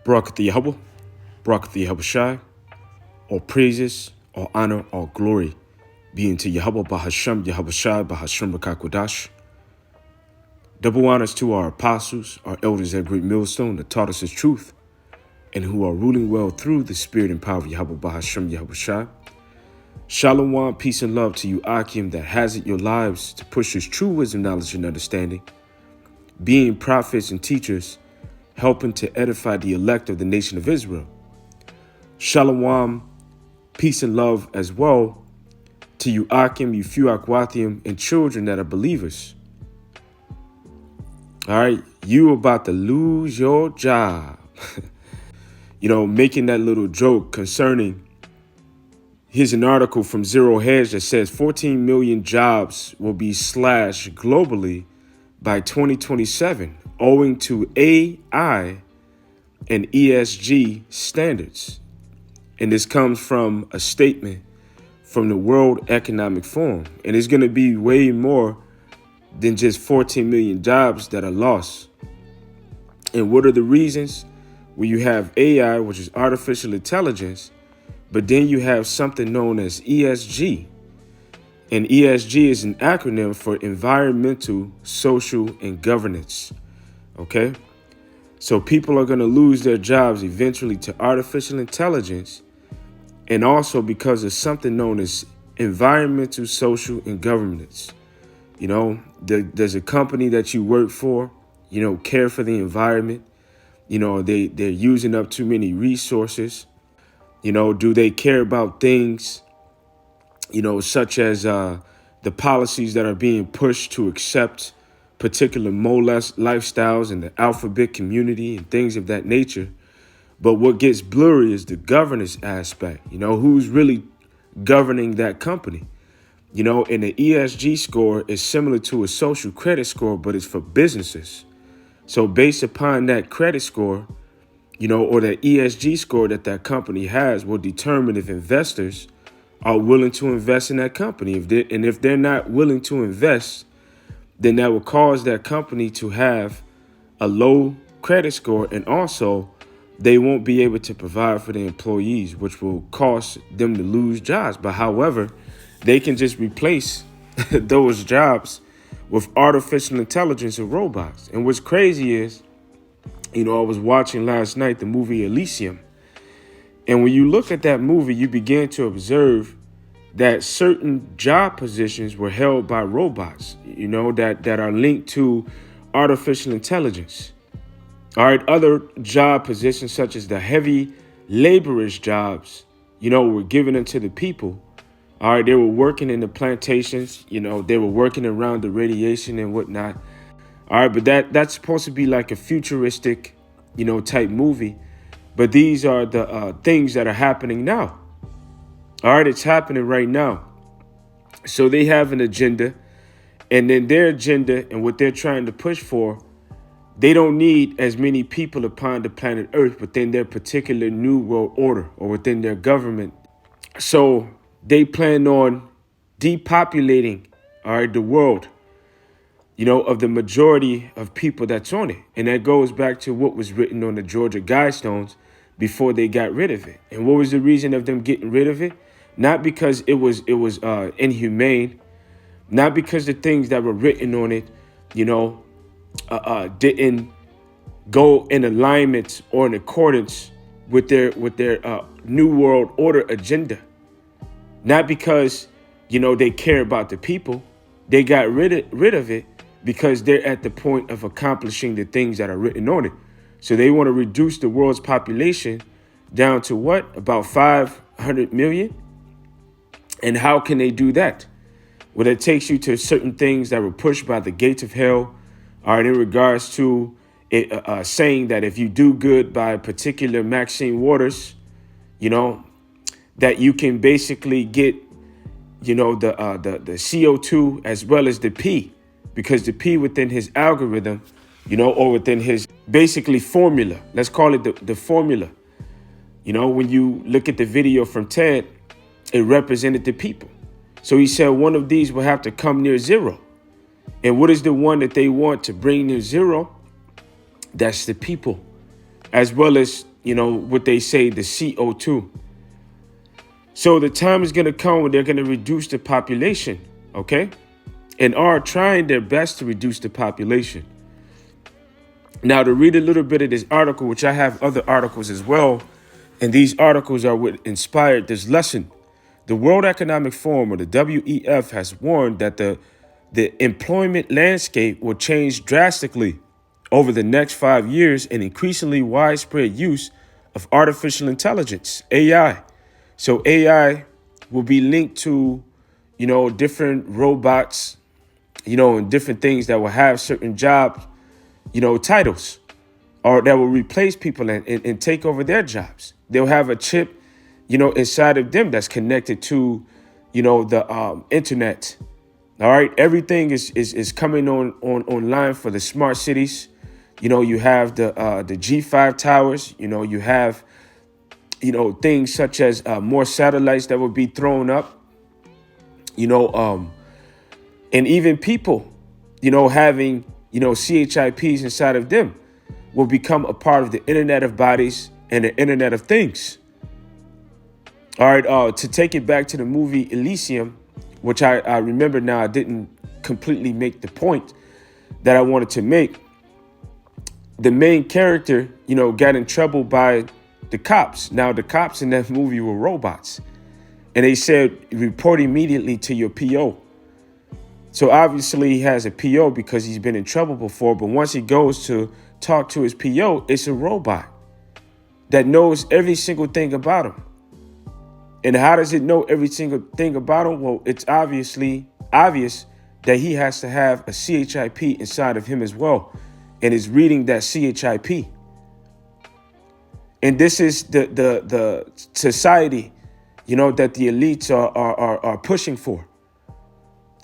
Barak Yahweh, Barak Yahweh, all praises, all honor, all glory be unto Yahweh Bahasham, Yahweh Shai, Bahasham Rakakwadash. Double honors to our apostles, our elders at Great Millstone that taught us his truth, and who are ruling well through the spirit and power of Yahweh Bahasham, Yahweh Shai. Shalom, peace and love to you, Akim, that hazard your lives to push his true wisdom, knowledge, and understanding, being prophets and teachers, helping to edify the elect of the nation of Israel. Shalom, peace and love as well to you, Akim, you few Akwathium, and children that are believers. All right, you about to lose your job. Making that little joke concerning, here's an article from Zero Hedge that says 14 million jobs will be slashed globally by 2027 owing to AI and ESG standards. And this comes from a statement from the World Economic Forum. And it's going to be way more than just 14 million jobs that are lost. And what are the reasons? Well, you have AI, which is artificial intelligence, but then you have something known as ESG. And ESG is an acronym for environmental, social, and governance. Okay? So people are going to lose their jobs eventually to artificial intelligence, and also because of something known as environmental, social, and governance. There's a company that you work for, care for the environment. They're using up too many resources. Do they care about things, such as the policies that are being pushed to accept particular lifestyles in the alphabet community and things of that nature? But what gets blurry is the governance aspect. Who's really governing that company? And the ESG score is similar to a social credit score, but it's for businesses. So based upon that credit score, or that ESG score that company has will determine if investors are willing to invest in that company. If they're not willing to invest, then that will cause that company to have a low credit score, and also they won't be able to provide for the employees, which will cause them to lose jobs. But however, they can just replace those jobs with artificial intelligence and robots. And what's crazy is, I was watching last night the movie Elysium. And when you look at that movie, you begin to observe that certain job positions were held by robots, that are linked to artificial intelligence. All right, other job positions such as the heavy laborious jobs, were given into the people. All right, they were working in the plantations, they were working around the radiation and whatnot. All right, but that's supposed to be like a futuristic, type movie. But these are the things that are happening now. All right, it's happening right now. So they have an agenda, and then their agenda and what they're trying to push for, they don't need as many people upon the planet Earth within their particular new world order or within their government. So they plan on depopulating, the world, of the majority of people that's on it. And that goes back to what was written on the Georgia Guidestones before they got rid of it. And what was the reason of them getting rid of it? Not because it was inhumane, not because the things that were written on it, didn't go in alignment or in accordance with their new world order agenda. Not because, they care about the people. They got rid of it because they're at the point of accomplishing the things that are written on it. So they want to reduce the world's population down to what? About 500 million. And how can they do that? Well, it takes you to certain things that were pushed by the gates of hell, in regards to it, saying that if you do good by particular Maxine Waters, that you can basically get, the CO2 as well as the P, because the P within his algorithm, or within his basically formula, let's call it the formula. When you look at the video from TED, it represented the people. So he said one of these will have to come near zero. And what is the one that they want to bring near zero? That's the people, as well as what they say, the CO2. So the time is going to come when they're going to reduce the population, okay? And are trying their best to reduce the population. Now, to read a little bit of this article, which I have other articles as well, and these articles are what inspired this lesson. The World Economic Forum, or the WEF, has warned that the employment landscape will change drastically over the next 5 years in increasingly widespread use of artificial intelligence, AI. So AI will be linked to, different robots, and different things that will have certain job, titles, or that will replace people and take over their jobs. They'll have a chip, inside of them that's connected to, the internet. All right. Everything is coming online for the smart cities. You have the G5 towers. You have, things such as more satellites that will be thrown up. And even people, having, CHIPs inside of them will become a part of the Internet of Bodies and the Internet of Things. All right. To take it back to the movie Elysium, which I remember now, I didn't completely make the point that I wanted to make. The main character, got in trouble by the cops. Now, the cops in that movie were robots. And they said, report immediately to your PO. So obviously he has a PO because he's been in trouble before. But once he goes to talk to his PO, it's a robot that knows every single thing about him. And how does it know every single thing about him? Well, it's obvious that he has to have a CHIP inside of him as well, and is reading that CHIP. And this is the society, that the elites are pushing for.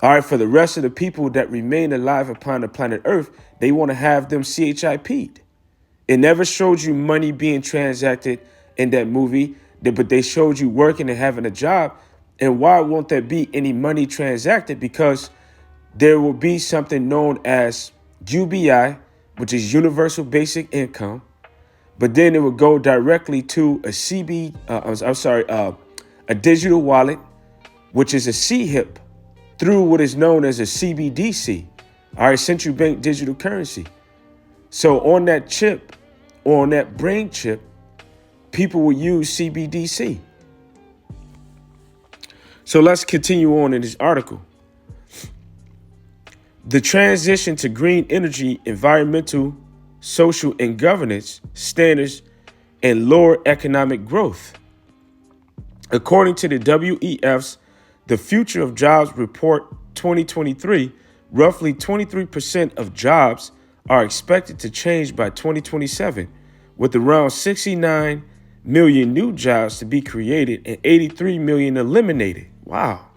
All right, for the rest of the people that remain alive upon the planet Earth, they want to have them CHIP'd. It never showed you money being transacted in that movie, but they showed you working and having a job. And why won't there be any money transacted? Because there will be something known as UBI, which is Universal Basic Income. But then it would go directly to a a digital wallet, which is a CHIP, through what is known as a CBDC, all right, central bank digital currency. So on that chip, or on that brain chip, people will use CBDC. So let's continue on in this article. The transition to green energy, environmental, social, and governance standards and lower economic growth. According to the WEF's The Future of Jobs Report 2023, roughly 23% of jobs are expected to change by 2027, with around 69 million new jobs to be created and 83 million eliminated. Wow.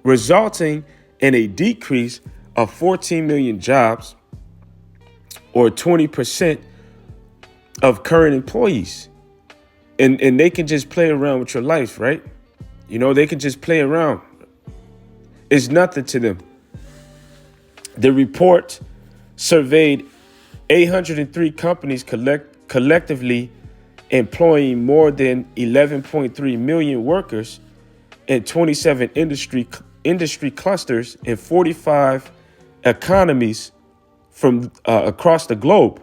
Resulting in a decrease of 14 million jobs, or 20% of current employees. And they can just play around with your life, right? They can just play around. It's nothing to them. The report surveyed 803 companies collectively employing more than 11.3 million workers in 27 industry clusters in 45 economies from across the globe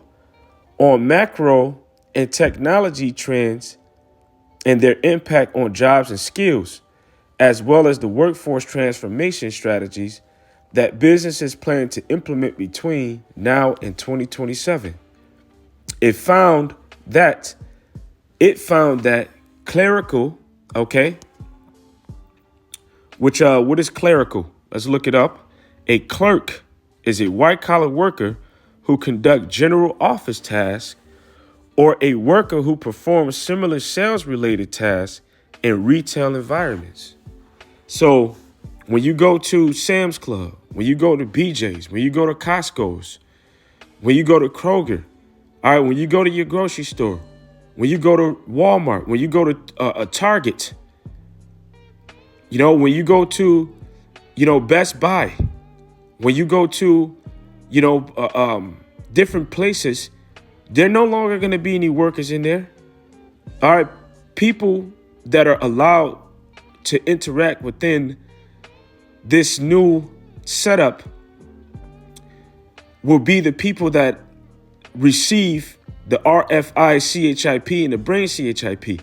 on macro and technology trends and their impact on jobs and skills, as well as the workforce transformation strategies that businesses plan to implement between now and 2027. It found that clerical, okay, which what is clerical? Let's look it up. A clerk is a white-collar worker who conduct general office tasks, or a worker who performs similar sales-related tasks in retail environments. So when you go to Sam's Club, when you go to BJ's, when you go to Costco's, when you go to Kroger, all right, when you go to your grocery store, when you go to Walmart, when you go to a Target, when you go to, Best Buy, when you go to, different places, there no longer going to be any workers in there. All right, people that are allowed to interact within this new setup will be the people that receive the RFI CHIP and the brain CHIP.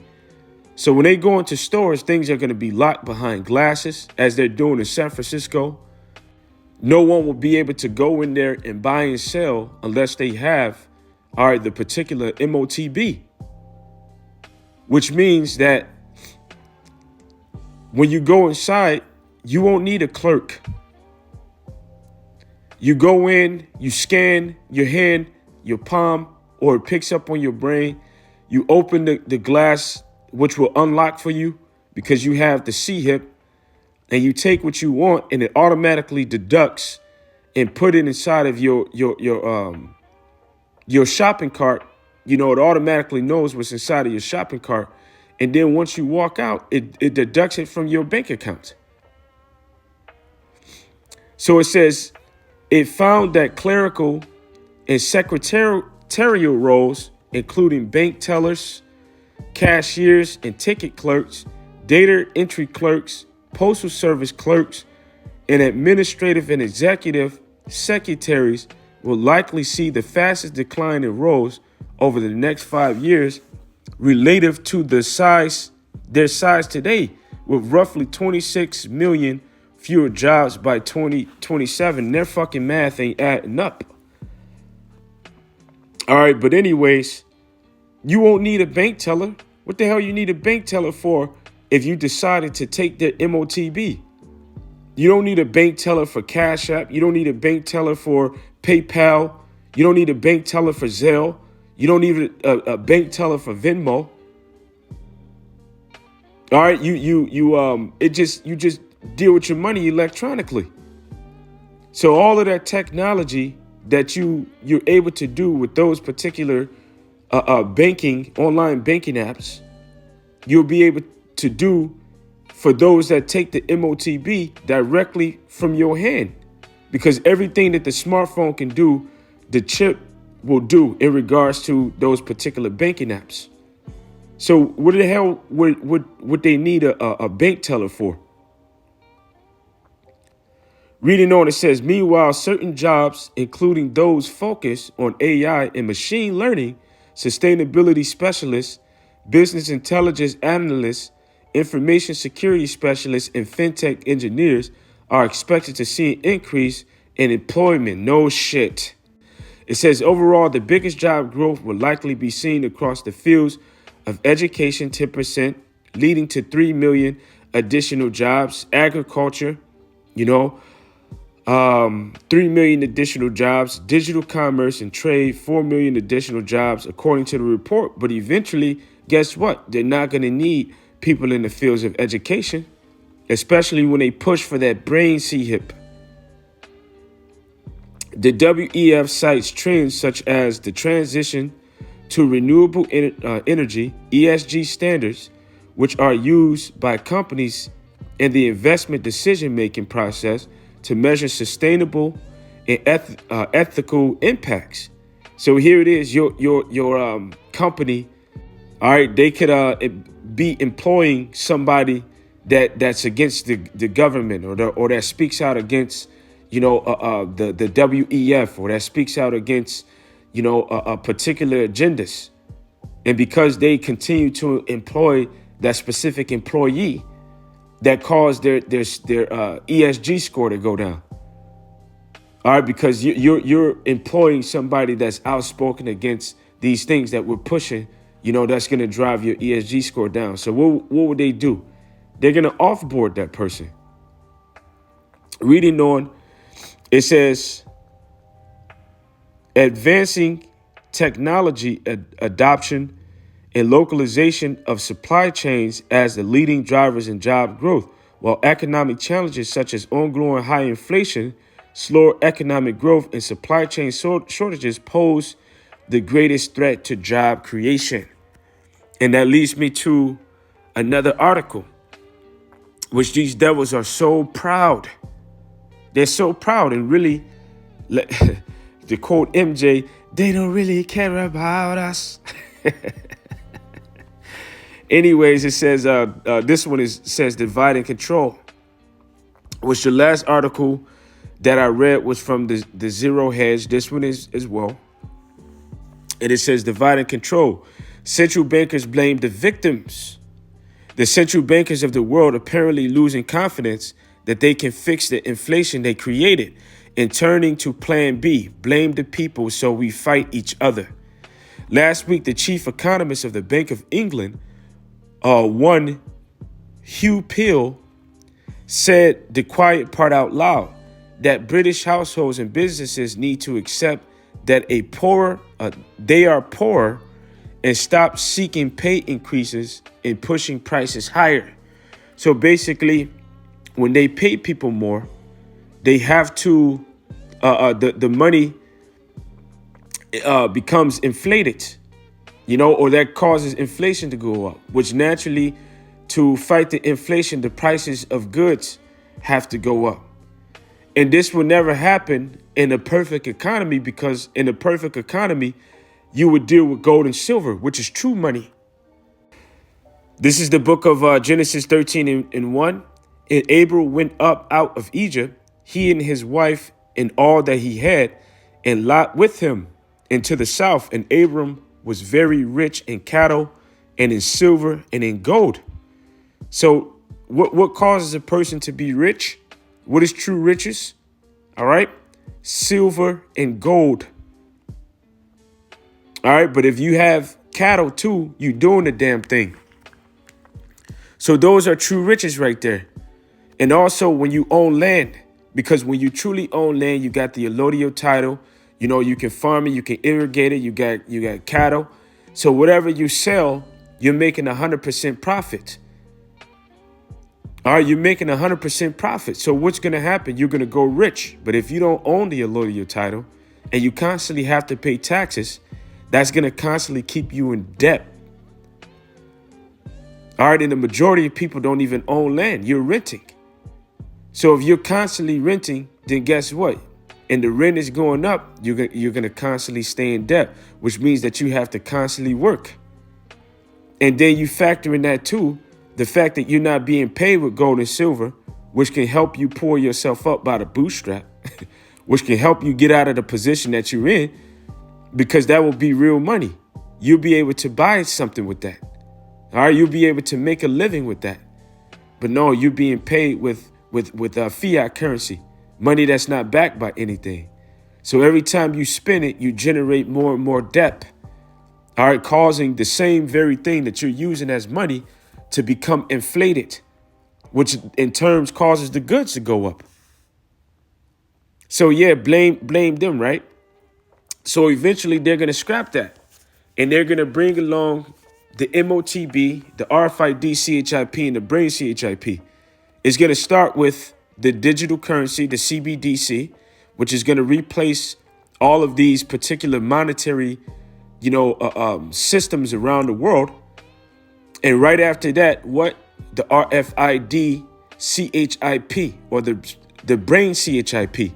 So when they go into stores, things are going to be locked behind glasses, as they're doing in San Francisco. No one will be able to go in there and buy and sell unless they have, all right, the particular MOTB, which means that when you go inside, you won't need a clerk. You go in, you scan your hand, your palm, or it picks up on your brain. You open the glass, which will unlock for you because you have the C-hip, and you take what you want, and it automatically deducts and put it inside of your shopping cart. You know, it automatically knows what's inside of your shopping cart. And then once you walk out, it deducts it from your bank account. So it says it found that clerical and secretarial roles, including bank tellers, cashiers and ticket clerks, data entry clerks, postal service clerks, and administrative and executive secretaries will likely see the fastest decline in roles over the next 5 years relative to their size today, with roughly 26 million fewer jobs by 2027. Their fucking math ain't adding up. All right, but anyways, you won't need a bank teller. What the hell you need a bank teller for if you decided to take their MOTB? You don't need a bank teller for Cash App. You don't need a bank teller for PayPal. You don't need a bank teller for Zelle. You don't need a bank teller for Venmo. All right, you just deal with your money electronically. So all of that technology that you're able to do with those particular online banking apps, you'll be able to do for those that take the MOTB directly from your hand, because everything that the smartphone can do, the chip will do in regards to those particular banking apps. So what the hell would they need a bank teller for? Reading on, it says, meanwhile, certain jobs, including those focused on AI and machine learning, sustainability specialists, business intelligence analysts, information security specialists, and fintech engineers, are expected to see an increase in employment. No shit. It says overall, the biggest job growth will likely be seen across the fields of education, 10%, leading to 3 million additional jobs. Agriculture, 3 million additional jobs. Digital commerce and trade, 4 million additional jobs, according to the report. But eventually, guess what? They're not going to need people in the fields of education, especially when they push for that brain C-hip. The WEF cites trends such as the transition to renewable energy, ESG standards, which are used by companies in the investment decision-making process to measure sustainable and ethical impacts. So here it is, your company, all right, they could be employing somebody that's against the government, or that speaks out against the WEF, or that speaks out against a particular agendas. And because they continue to employ that specific employee, that caused their ESG score to go down. All right, because you're employing somebody that's outspoken against these things that we're pushing, that's going to drive your ESG score down. So what would they do? They're going to offboard that person. Reading on, it says, advancing technology adoption and localization of supply chains as the leading drivers in job growth, while economic challenges such as ongoing high inflation, slower economic growth, and supply chain shortages pose the greatest threat to job creation. And that leads me to another article, which these devils are so proud. They're so proud, and really, to quote MJ, they don't really care about us. Anyways, it says this one says divide and control, which the last article that I read was from the Zero Hedge. This one is as well. And it says divide and control. Central bankers blame the victims. The central bankers of the world apparently losing confidence that they can fix the inflation they created and turning to plan B, blame the people so we fight each other. Last week, the chief economist of the Bank of England, one Hugh Peel, said the quiet part out loud that British households and businesses need to accept that they are poor and stop seeking pay increases and pushing prices higher. So basically, when they pay people more, they have to, the money becomes inflated, or that causes inflation to go up, which naturally, to fight the inflation, the prices of goods have to go up. And this will never happen in a perfect economy, because in a perfect economy, you would deal with gold and silver, which is true money. This is the book of Genesis 13:1. And Abram went up out of Egypt, he and his wife and all that he had, and Lot with him into the south. And Abram was very rich in cattle and in silver and in gold. So what causes a person to be rich? What is true riches? All right. Silver and gold. All right. But if you have cattle too, you're doing the damn thing. So those are true riches right there. And also when you own land, because when you truly own land, you got the allodial title. You can farm it, you can irrigate it. You got cattle. So whatever you sell, you're making 100% profit. All right, you're making 100% profit. So what's going to happen? You're going to go rich. But if you don't own the allodial title and you constantly have to pay taxes, that's going to constantly keep you in debt. All right, and the majority of people don't even own land. You're renting. So if you're constantly renting, then guess what? And the rent is going up, you're going to constantly stay in debt, which means that you have to constantly work. And then you factor in that too, the fact that you're not being paid with gold and silver, which can help you pull yourself up by the bootstrap, which can help you get out of the position that you're in, because that will be real money. You'll be able to buy something with that. All right, you'll be able to make a living with that. But no, you're being paid with fiat currency, money that's not backed by anything. So every time you spend it, you generate more and more debt. All right, causing the same very thing that you're using as money to become inflated, which in terms causes the goods to go up. So yeah, blame them, right? So eventually they're going to scrap that, and they're going to bring along the MOTB, the RFID CHIP, and the Brain CHIP. It's going to start with the digital currency, the CBDC, which is going to replace all of these particular monetary, systems around the world. And right after that, what the RFID CHIP, or the Brain CHIP.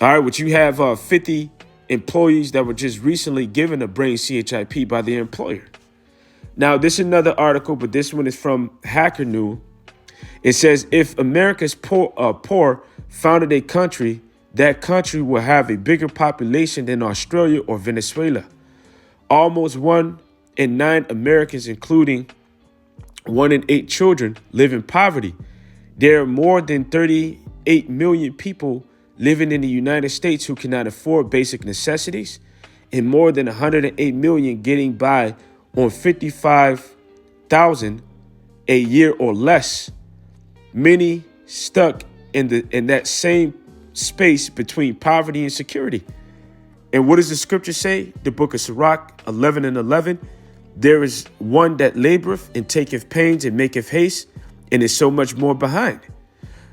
All right, which you have 50 employees that were just recently given a Brain CHIP by their employer. Now, this is another article, but this one is from Hacker News. It says, if America's poor founded a country, that country will have a bigger population than Australia or Venezuela. Almost 1 in 9 Americans, including 1 in 8 children, live in poverty. There are more than 38 million people living in the United States who cannot afford basic necessities, and more than 108 million getting by on $55,000 a year or less. Many stuck in that same space between poverty and security. And what does the scripture say? The book of Sirach 11:11. There is one that laboreth and taketh pains and maketh haste, and is so much more behind.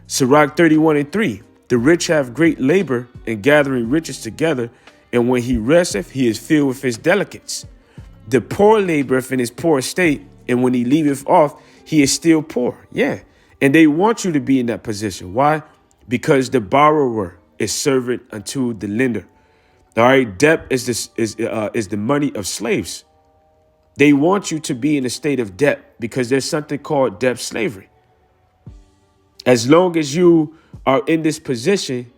Sirach 31:3. The rich have great labor in gathering riches together, and when he resteth, he is filled with his delicates. The poor laboreth in his poor estate, and when he leaveth off, he is still poor. Yeah. And they want you to be in that position. Why? Because the borrower is servant unto the lender. All right. Debt is the money of slaves. They want you to be in a state of debt because there's something called debt slavery. As long as you are in this position,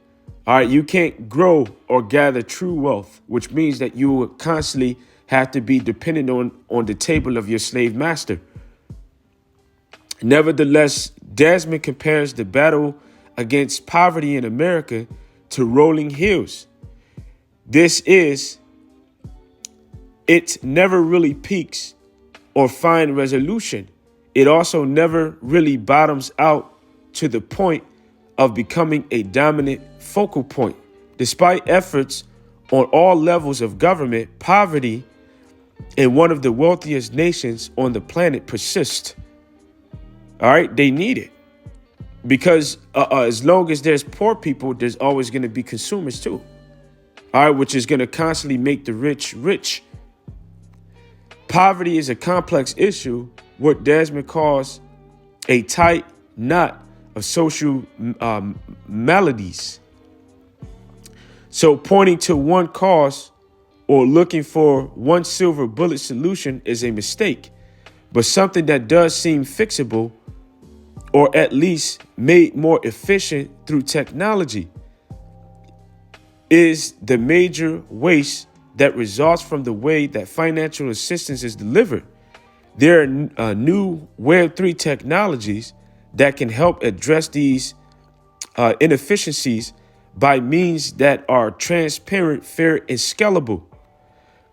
all right, you can't grow or gather true wealth, which means that you will constantly have to be dependent on the table of your slave master. Nevertheless, Desmond compares the battle against poverty in America to rolling hills. It never really peaks or find resolution. It also never really bottoms out to the point of becoming a dominant focal point. Despite efforts on all levels of government, poverty in one of the wealthiest nations on the planet persists. All right, they need it because as long as there's poor people, there's always going to be consumers too. All right, which is going to constantly make the rich rich. Poverty is a complex issue, what Desmond calls a tight knot of social maladies. So pointing to one cause or looking for one silver bullet solution is a mistake, but something that does seem fixable or at least made more efficient through technology is the major waste that results from the way that financial assistance is delivered. There are new Web3 technologies that can help address these inefficiencies by means that are transparent, fair, and scalable.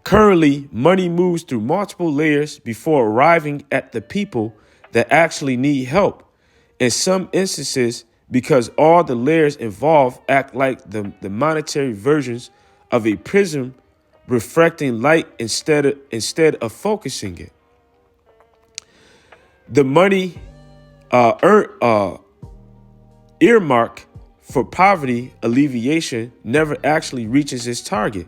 Currently, money moves through multiple layers before arriving at the people that actually need help. In some instances, because all the layers involved act like the monetary versions of a prism reflecting light instead of focusing it. The money earmark for poverty alleviation never actually reaches its target.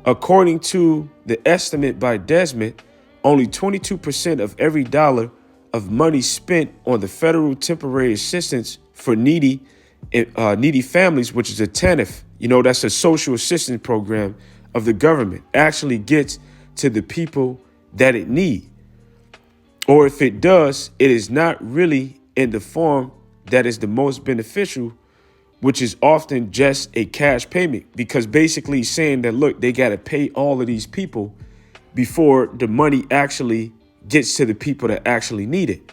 According to the estimate by Desmond, only 22% of every dollar of money spent on the federal temporary assistance for needy families, which is a TANF, that's a social assistance program of the government, actually gets to the people that it needs. Or if it does, it is not really in the form that is the most beneficial, which is often just a cash payment, because basically saying that, look, they got to pay all of these people before the money actually gets to the people that actually need it.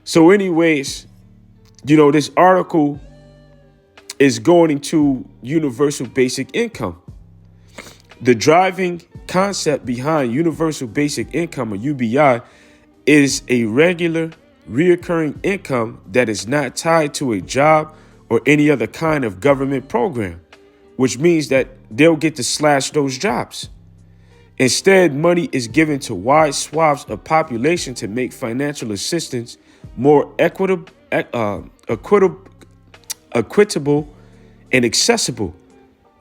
So anyways, this article is going into universal basic income. The driving concept behind universal basic income, or UBI, is a regular, recurring income that is not tied to a job or any other kind of government program, which means that they'll get to slash those jobs. Instead, money is given to wide swaths of population to make financial assistance more equitable, and accessible.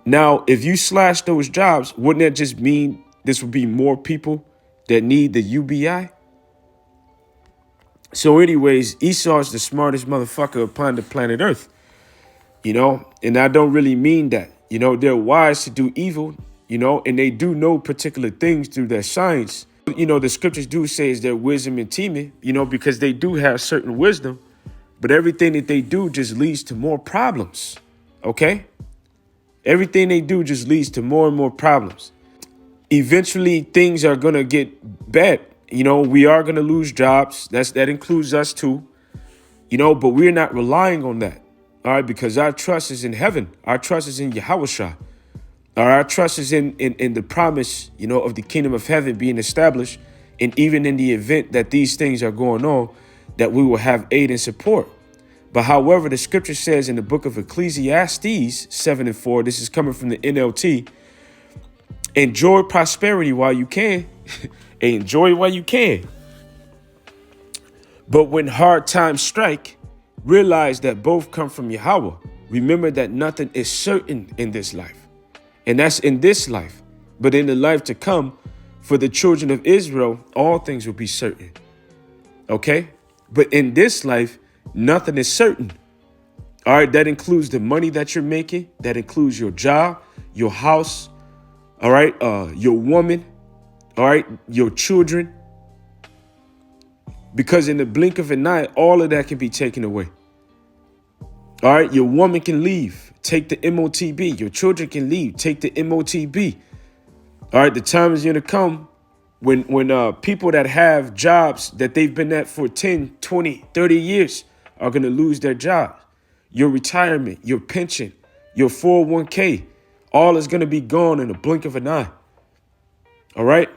Now, if you slash those jobs, wouldn't that just mean this would be more people that need the UBI? So anyways, Esau is the smartest motherfucker upon the planet Earth, and I don't really mean that. They're wise to do evil, and they do know particular things through their science. The scriptures do say is their wisdom and teaming, because they do have certain wisdom, but everything that they do just leads to more problems. Okay? Everything they do just leads to more and more problems. Eventually, things are going to get bad. We are going to lose jobs. That includes us too. But we're not relying on that. All right, because our trust is in heaven. Our trust is in Yahushua. Our trust is in the promise, of the kingdom of heaven being established. And even in the event that these things are going on, that we will have aid and support. But however, the scripture says in the book of Ecclesiastes 7:4, this is coming from the NLT, enjoy prosperity while you can. Enjoy while you can. But when hard times strike, realize that both come from Yahweh. Remember that nothing is certain in this life. And that's in this life. But in the life to come, for the children of Israel, all things will be certain. Okay? But in this life, nothing is certain. All right, that includes the money that you're making. That includes your job, your house, all right, your woman, All right, your children, because in the blink of an eye, all of that can be taken away. All right, your woman can leave, take the MOTB. Your children can leave, take the MOTB. All right, the time is going to come when people that have jobs that they've been at for 10, 20, 30 years are going to lose their jobs. Your retirement, your pension, your 401k, all is going to be gone in the blink of an eye. All right.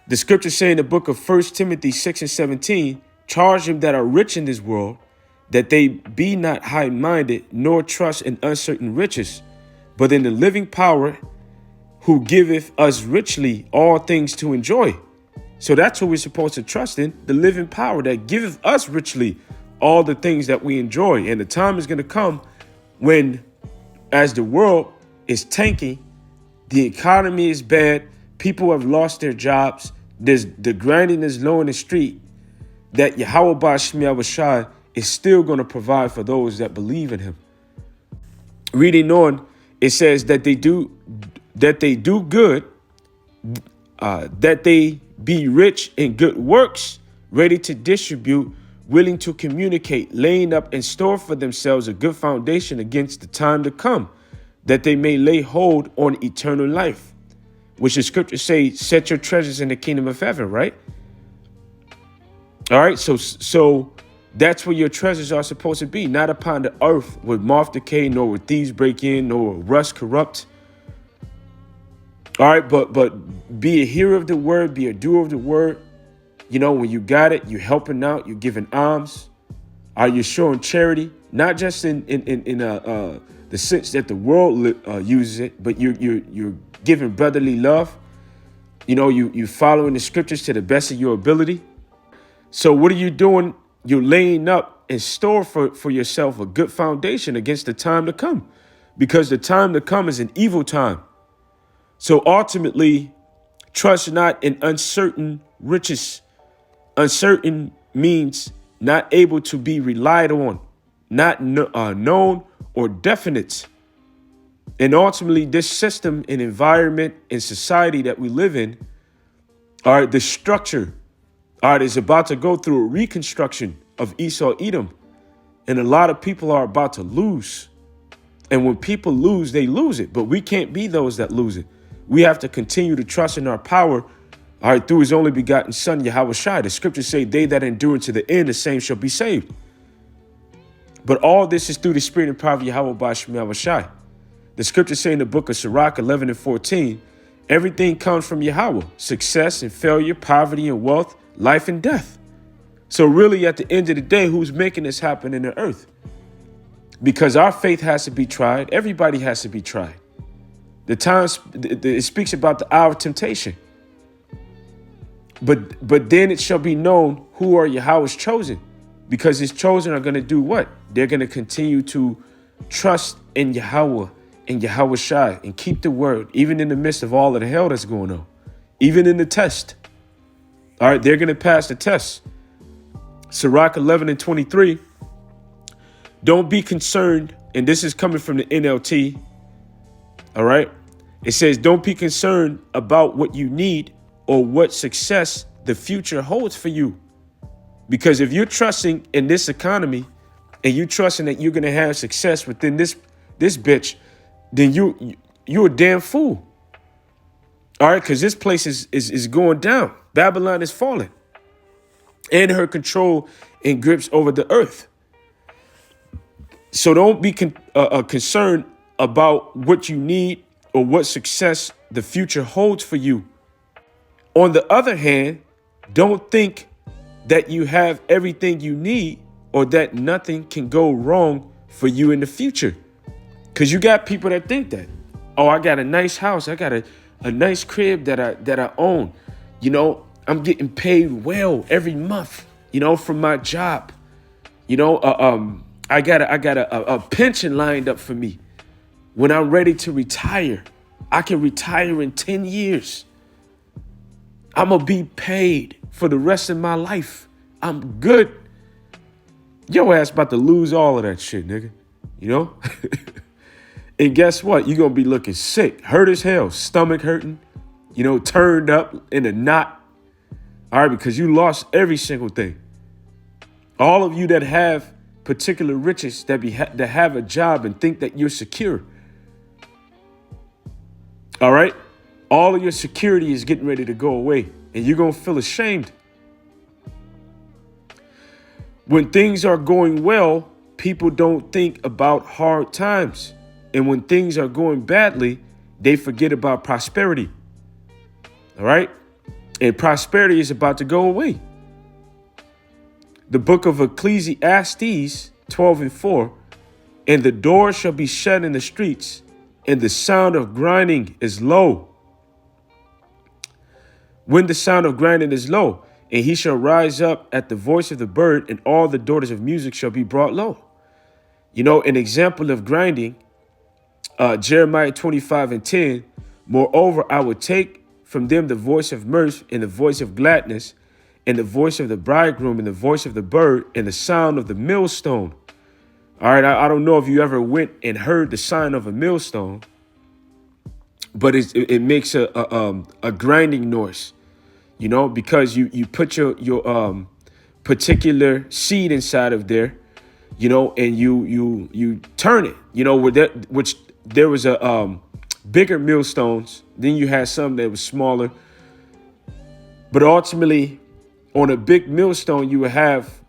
The scriptures say in the book of 1 Timothy 6:17, charge them that are rich in this world, that they be not high-minded, nor trust in uncertain riches, but in the living power who giveth us richly all things to enjoy. So that's what we're supposed to trust in, the living power that giveth us richly all the things that we enjoy. And the time is going to come when, as the world is tanking, the economy is bad, people have lost their jobs, there's the grinding is low in the street, that Yahweh Ba'Shem Yahushua is still going to provide for those that believe in him. Reading on, it says that they do good, that they be rich in good works, ready to distribute, willing to communicate, laying up and store for themselves a good foundation against the time to come, that they may lay hold on eternal life, which the scriptures say, set your treasures in the kingdom of heaven, right? All right, so that's where your treasures are supposed to be, not upon the earth with moth decay, nor with thieves break in, nor rust corrupt. All right, but be a hearer of the word, be a doer of the word. You know, when you got it, you're helping out, you're giving alms. Are you showing charity? Not just in the sense that the world uses it, but you're giving brotherly love. You know, you following the scriptures to the best of your ability. So what are you doing? You're laying up and store for yourself a good foundation against the time to come, because the time to come is an evil time. So ultimately, trust not in uncertain riches. Uncertain means not able to be relied on, not known or definite. And ultimately, this system and environment and society that we live in, the structure, is about to go through a reconstruction of Esau Edom. And a lot of people are about to lose. And when people lose, they lose it. But we can't be those that lose it. We have to continue to trust in our power, through his only begotten son, Yahushua. The scriptures say, they that endure to the end, the same shall be saved. But all this is through the spirit and power of Yahweh Ba'Shem Yahushua. The scriptures say in the book of Sirach 11:14, everything comes from Yahweh, success and failure, poverty and wealth, life and death. So really, at the end of the day, who's making this happen in the earth? Because our faith has to be tried. Everybody has to be tried. The times it speaks about the hour of temptation. But then it shall be known who are Yahweh's chosen, because his chosen are going to do what? They're going to continue to trust in Yahweh and Yahushua and keep the word, even in the midst of all of the hell that's going on, even in the test. All right, they're going to pass the test. Sirach 11:23. Don't be concerned, and this is coming from the NLT. All right. It says, don't be concerned about what you need or what success the future holds for you. Because if you're trusting in this economy and you're trusting that you're going to have success within this bitch, then you're a damn fool. All right. Because this place is going down. Babylon is falling. And her control and grips over the earth. So don't be concerned about what you need or what success the future holds for you. On the other hand, don't think that you have everything you need or that nothing can go wrong for you in the future. Because you got people that think that, oh, I got a nice house. I got a nice crib that I own. You know, I'm getting paid well every month, you know, from my job. You know, I got a pension lined up for me. When I'm ready to retire, I can retire in 10 years. I'm going to be paid for the rest of my life. I'm good. Your ass about to lose all of that shit, nigga. You know? And guess what? You're going to be looking sick, hurt as hell, stomach hurting, turned up in a knot. All right, because you lost every single thing. All of you that have particular riches, that have a job and think that you're secure. All right, all of your security is getting ready to go away, and you're gonna feel ashamed. When things are going well, people don't think about hard times. And when things are going badly, they forget about prosperity. All right? And prosperity is about to go away. The book of Ecclesiastes 12:4, and the door shall be shut in the streets, and the sound of grinding is low. When the sound of grinding is low, and he shall rise up at the voice of the bird, and all the daughters of music shall be brought low. An example of grinding, Jeremiah 25:10, moreover, I will take from them the voice of mirth and the voice of gladness, and the voice of the bridegroom and the voice of the bird and the sound of the millstone. All right, I don't know if you ever went and heard the sound of a millstone, but it makes a grinding noise, because you put your particular seed inside of there, and you turn it, which there was a bigger millstones. Then you had some that was smaller, but ultimately on a big millstone, you would have,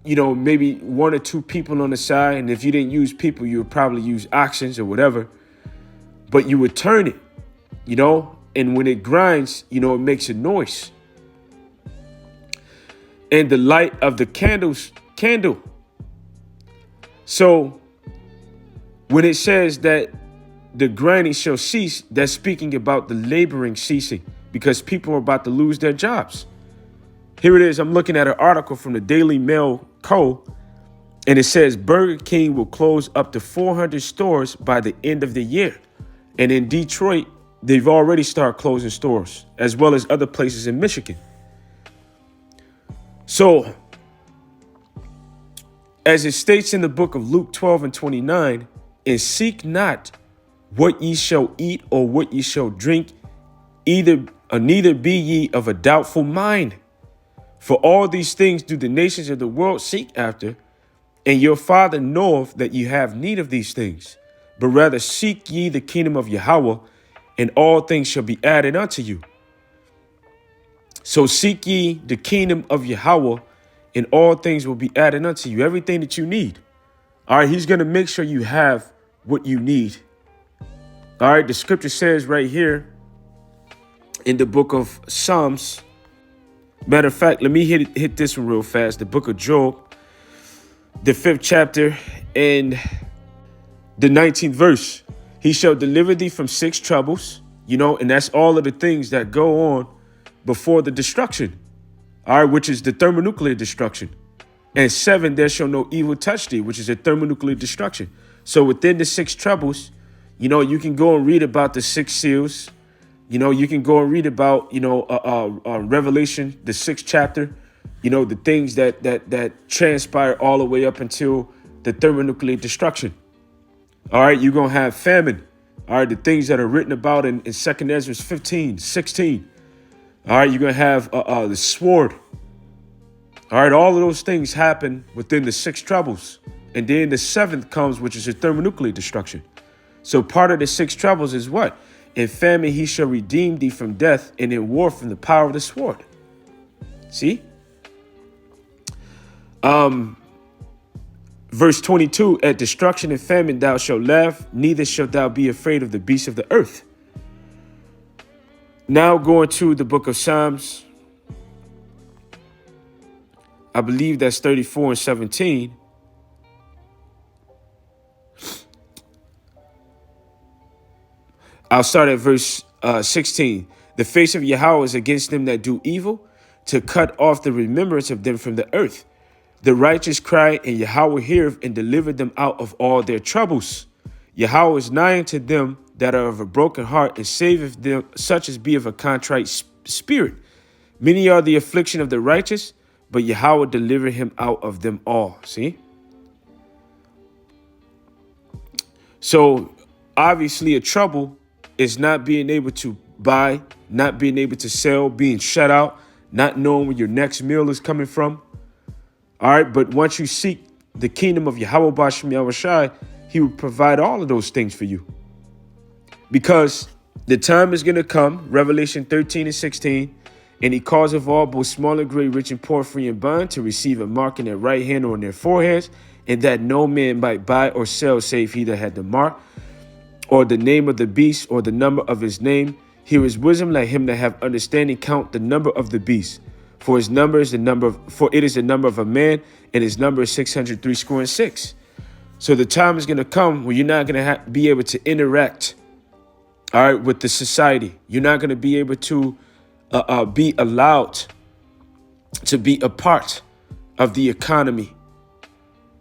maybe one or two people on the side. And if you didn't use people, you would probably use oxen or whatever, but you would turn it, and when it grinds, it makes a noise. And the light of the candle. So when it says that the grinding shall cease, that's speaking about the laboring ceasing, because people are about to lose their jobs. Here it is. I'm looking at an article from the Daily Mail Co. And it says Burger King will close up to 400 stores by the end of the year. And in Detroit, they've already started closing stores, as well as other places in Michigan. So, as it states in the book of Luke 12:29, and seek not what ye shall eat or what ye shall drink, neither be ye of a doubtful mind. For all these things do the nations of the world seek after, and your Father knoweth that ye have need of these things. But rather seek ye the kingdom of Yahweh, and all things shall be added unto you. So seek ye the kingdom of Yahweh, and all things will be added unto you. Everything that you need. All right, he's going to make sure you have what you need. All right, the scripture says right here in the book of Psalms. Matter of fact, let me hit this one real fast. The book of Job, the 5th chapter and the 19th verse. He shall deliver thee from 6 troubles, and that's all of the things that go on before the destruction, all right, which is the thermonuclear destruction. And 7, there shall no evil touch thee, which is a thermonuclear destruction. So within the 6 troubles, you can go and read about the 6 seals. You can go and read about, Revelation, the 6th chapter, the things that transpire all the way up until the thermonuclear destruction. All right, you're going to have famine. All right, the things that are written about in 2nd Ezra 15:16. All right, you're going to have the sword. All right, all of those things happen within the 6 troubles. And then the 7th comes, which is a thermonuclear destruction. So part of the 6 troubles is what? In famine he shall redeem thee from death, and in war from the power of the sword. See? Verse 22, at destruction and famine thou shalt laugh, neither shalt thou be afraid of the beasts of the earth. Now going to the book of Psalms, I believe that's 34:17. I'll start at verse 16. The face of Yahweh is against them that do evil, to cut off the remembrance of them from the earth. The righteous cry, and Yahweh heareth, and delivered them out of all their troubles. Yahweh is nigh unto them that are of a broken heart, and saveth them such as be of a contrite spirit. Many are the affliction of the righteous, but Yahweh delivered him out of them all. See? So obviously a trouble is not being able to by not being able to sell, being shut out, not knowing where your next meal is coming from. All right, but once you seek the kingdom of Yahweh Bashem Yahushai, he will provide all of those things for you. Because the time is going to come, Revelation 13:16, and he calls of all, both small and great, rich and poor, free and bond, to receive a mark in their right hand or in their foreheads, and that no man might buy or sell save he that had the mark, or the name of the beast, or the number of his name. Here is wisdom, let him that have understanding count the number of the beast. For his number is for it is the number of a man, and his number is 666. So the time is going to come where you're not going to be able to interact, all right, with the society. You're not going to be able to be allowed to be a part of the economy.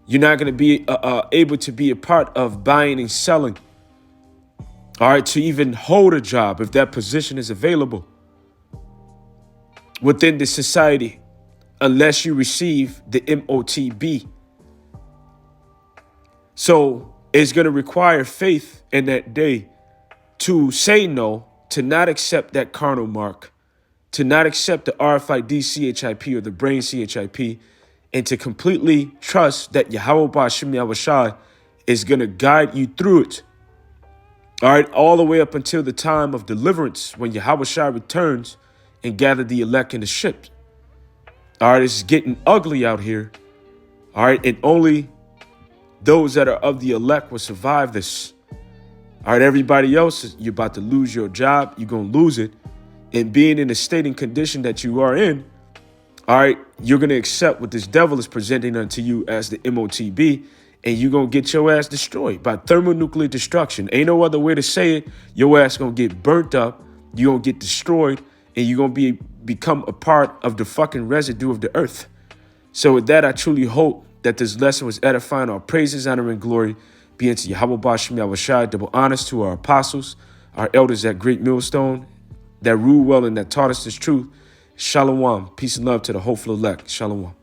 You're not going to be able to be a part of buying and selling. All right, to even hold a job if that position is available within the society, unless you receive the MOTB. So it's going to require faith in that day to say no, to not accept that carnal mark, to not accept the RFID CHIP or the brain CHIP, and to completely trust that Yahweh Bashem Yahushai is going to guide you through it. All right, all the way up until the time of deliverance, when Yahushua returns and gather the elect in the ship. All right, it's getting ugly out here. All right, and only those that are of the elect will survive this. All right, everybody else, you're about to lose your job. You're going to lose it. And being in the state and condition that you are in, all right, you're going to accept what this devil is presenting unto you as the MOTB, and you're going to get your ass destroyed by thermonuclear destruction. Ain't no other way to say it. Your ass going to get burnt up. You're going to get destroyed, and you're going to become a part of the fucking residue of the earth. So with that, I truly hope that this lesson was edifying. Our praises, honor, and glory be unto Yahweh Bashem Yahushai. Double honors to our apostles, our elders at Great Millstone, that rule well and that taught us this truth. Shalom. Peace and love to the hopeful elect. Shalom.